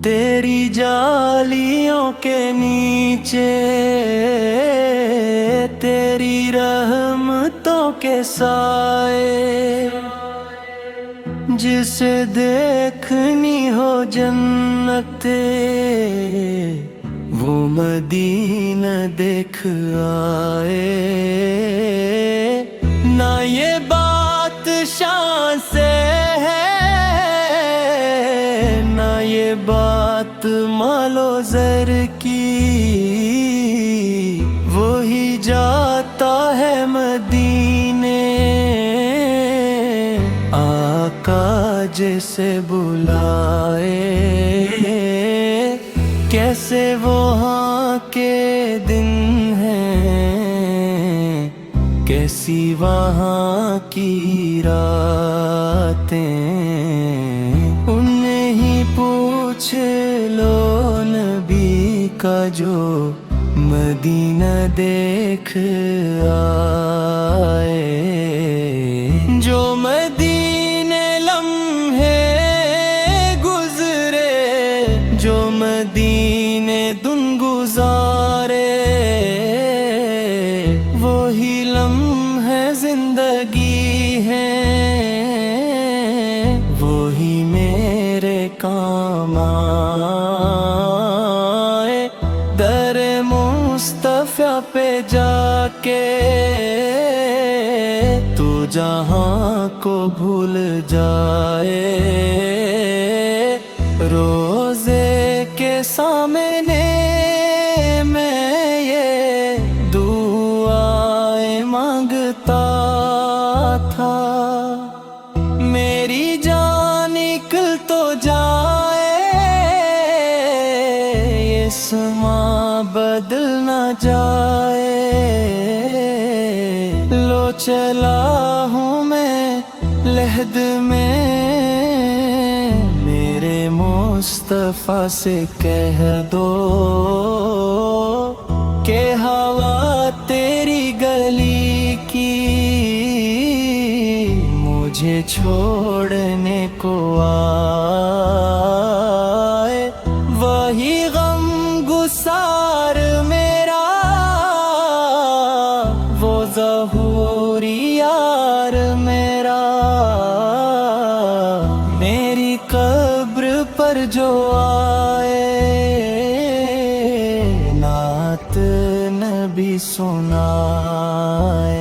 तेरी जालियों के नीचे तेरी रहमतों के साए, जिसे देखनी हो जन्नत वो मदीना देख आए। ना ये बात शान से है, ना ये बात मालो ज़र की, वही जाता है मदीने आका जैसे बुलाए। कैसे वहाँ के दिन हैं, कैसी वहाँ की रातें, उन्हें ही पूछ लो नबी का जो मदीना देख आए। जो मदीने लम्हे गुजरे, जो मदीने दिन गुजारे, वही लम्हे जिंदगी हैं, वही मेरे काम आए। दर मुस्तफा पे जाके तू जहां को भूल जाए। रोजे के सामने मैं ये दुआएं मांगता था, मेरी जान निकल तो जाए, ये समा बदल ना जाए। लो चला हूँ मैं लहद में, मेरे मुस्तफा से कह दो कि हवा तेरी गली की मुझे छोड़ने को आए। वही गम गुसार मेरा, वो ज़हूरी यार मेरा, मेरी कब्र पर जो आए, नात नबी सुनाए।